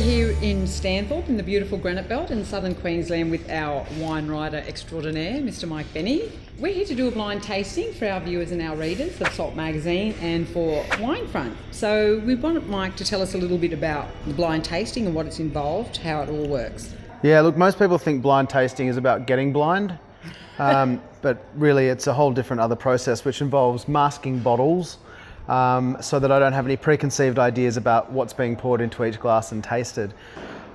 here in Stanthorpe in the beautiful Granite Belt in southern Queensland with our wine writer extraordinaire, Mr. Mike Bennie. We're here to do a blind tasting for our viewers and our readers of Salt Magazine and for Winefront. So we want Mike to tell us a little bit about the blind tasting and what it's involved, how it all works. Yeah, look, most people think blind tasting is about getting blind, but really it's a whole different other process which involves masking bottles so that I don't have any preconceived ideas about what's being poured into each glass and tasted.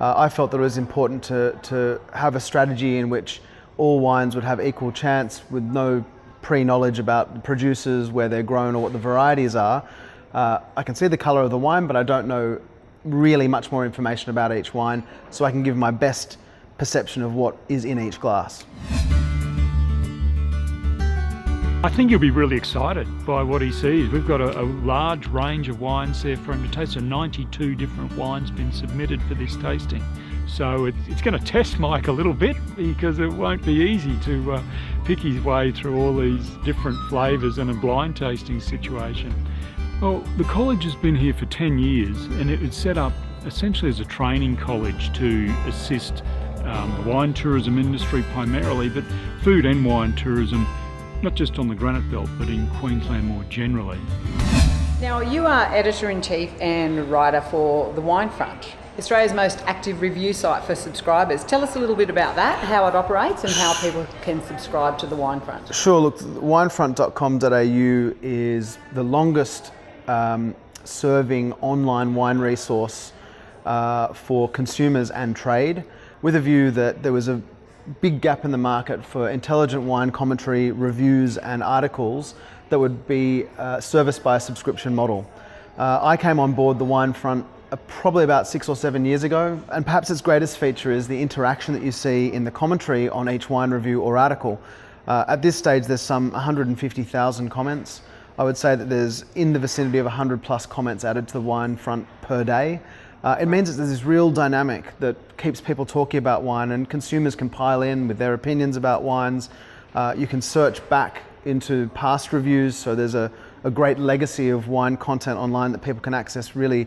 I felt that it was important to have a strategy in which all wines would have equal chance with no pre-knowledge about the producers, where they're grown or what the varieties are. I can see the colour of the wine, but I don't know really much more information about each wine, so I can give my best perception of what is in each glass. I think you'll be really excited by what he sees. We've got a large range of wines there for him to taste. So 92 different wines been submitted for this tasting. So it's going to test Mike a little bit, because it won't be easy to pick his way through all these different flavours in a blind tasting situation. Well, the college has been here for 10 years, and it was set up essentially as a training college to assist the wine tourism industry primarily, but food and wine tourism, not just on the Granite Belt, but in Queensland more generally. Now, you are Editor-in-Chief and writer for the Winefront, Australia's most active review site for subscribers. Tell us a little bit about that, how it operates and how people can subscribe to the Winefront. Sure, look, winefront.com.au is the longest serving online wine resource for consumers and trade, with a view that there was a big gap in the market for intelligent wine commentary, reviews and articles that would be serviced by a subscription model. I came on board the Winefront probably about 6 or 7 years ago, and perhaps its greatest feature is the interaction that you see in the commentary on each wine review or article. At this stage there's some 150,000 comments. I would say that there's in the vicinity of 100 plus comments added to the Winefront per day. It means that there's this real dynamic that keeps people talking about wine, and consumers can pile in with their opinions about wines. You can search back into past reviews, so there's a great legacy of wine content online that people can access really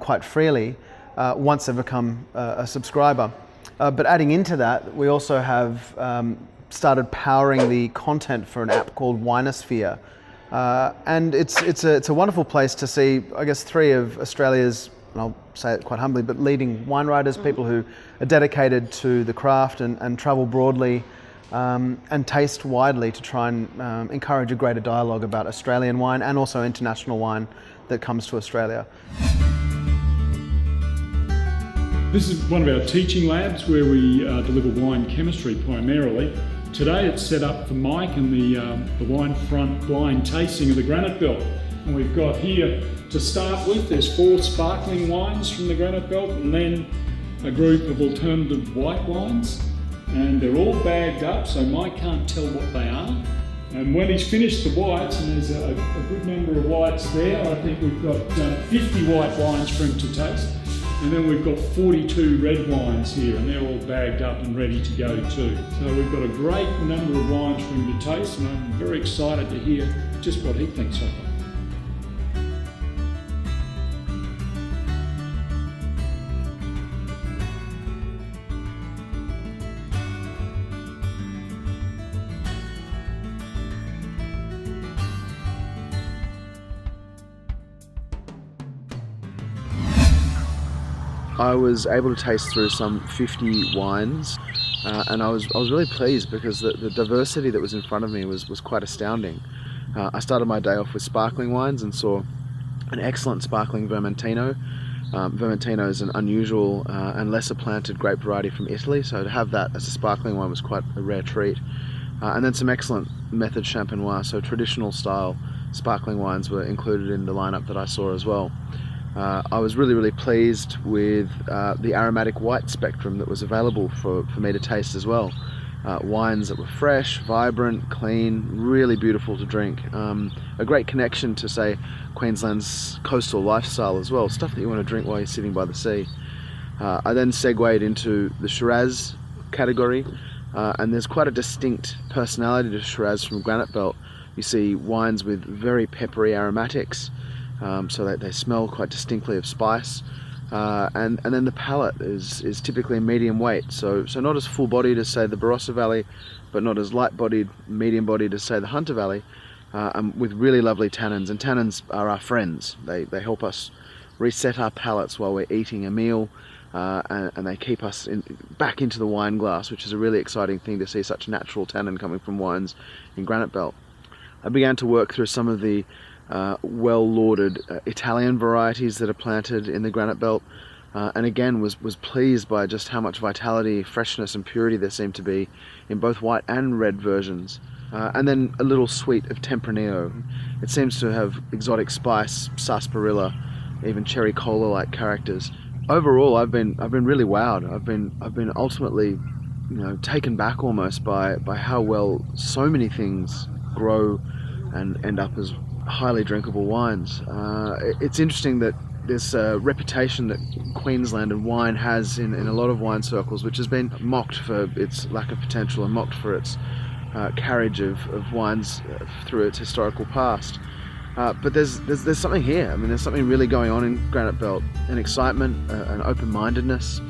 quite freely once they've become a subscriber. But adding into that, we also have started powering the content for an app called Winosphere. And it's a wonderful place to see, I guess, 3 of Australia's, and I'll say it quite humbly, but leading wine writers, people who are dedicated to the craft and travel broadly and taste widely to try and encourage a greater dialogue about Australian wine and also international wine that comes to Australia. This is one of our teaching labs where we deliver wine chemistry primarily. Today it's set up for Mike and the Winefront blind tasting of the Granite Belt. And we've got here, to start with, there's 4 sparkling wines from the Granite Belt, and then a group of alternative white wines. And they're all bagged up, so Mike can't tell what they are. And when he's finished the whites, and there's a good number of whites there, I think we've got 50 white wines for him to taste. And then we've got 42 red wines here, and they're all bagged up and ready to go too. So we've got a great number of wines for him to taste, and I'm very excited to hear just what he thinks of them. I was able to taste through some 50 wines, and I was really pleased because the diversity that was in front of me was quite astounding. I started my day off with sparkling wines and saw an excellent sparkling Vermentino. Vermentino is an unusual and lesser planted grape variety from Italy, so to have that as a sparkling wine was quite a rare treat. And then some excellent Method Champenois, so traditional style sparkling wines were included in the lineup that I saw as well. I was really pleased with the aromatic white spectrum that was available for me to taste as well. Wines that were fresh, vibrant, clean, really beautiful to drink. A great connection to, say, Queensland's coastal lifestyle as well, stuff that you want to drink while you're sitting by the sea. I then segued into the Shiraz category, and there's quite a distinct personality to Shiraz from Granite Belt. You see wines with very peppery aromatics, so that they smell quite distinctly of spice. and then the palate is typically medium weight, so not as full-bodied as, say, the Barossa Valley, but not as light-bodied, medium-bodied as, say, the Hunter Valley, with really lovely tannins. And tannins are our friends. They help us reset our palates while we're eating a meal, and they keep us back into the wine glass, which is a really exciting thing to see such natural tannin coming from wines in Granite Belt. I began to work through some of the well-lauded Italian varieties that are planted in the Granite Belt, and again was pleased by just how much vitality, freshness and purity there seemed to be in both white and red versions. And then a little sweet of Tempranillo. It seems to have exotic spice, sarsaparilla, even cherry cola-like characters. Overall, I've been really wowed. I've been ultimately, taken back almost by how well so many things grow and end up as highly drinkable wines. It's interesting that this reputation that Queensland and wine has in a lot of wine circles, which has been mocked for its lack of potential and mocked for its carriage of wines through its historical past. But there's something here. I mean, there's something really going on in Granite Belt, an excitement, an open-mindedness,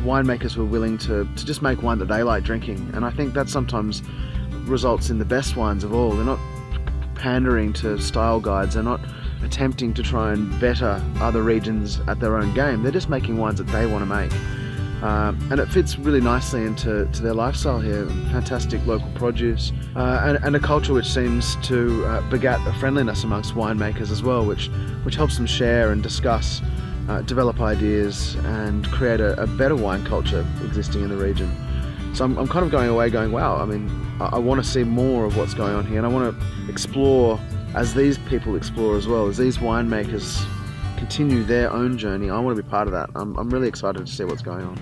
winemakers who are willing to just make wine that they like drinking. And I think that sometimes results in the best wines of all. They're not pandering to style guides, they're not attempting to try and better other regions at their own game. They're just making wines that they want to make. And it fits really nicely into their lifestyle here. Fantastic local produce, and a culture which seems to begat a friendliness amongst winemakers as well, which helps them share and discuss, develop ideas and create a better wine culture existing in the region. So I'm kind of going away going, wow, I mean, I want to see more of what's going on here, and I want to explore as these people explore as well, as these winemakers continue their own journey. I want to be part of that. I'm really excited to see what's going on.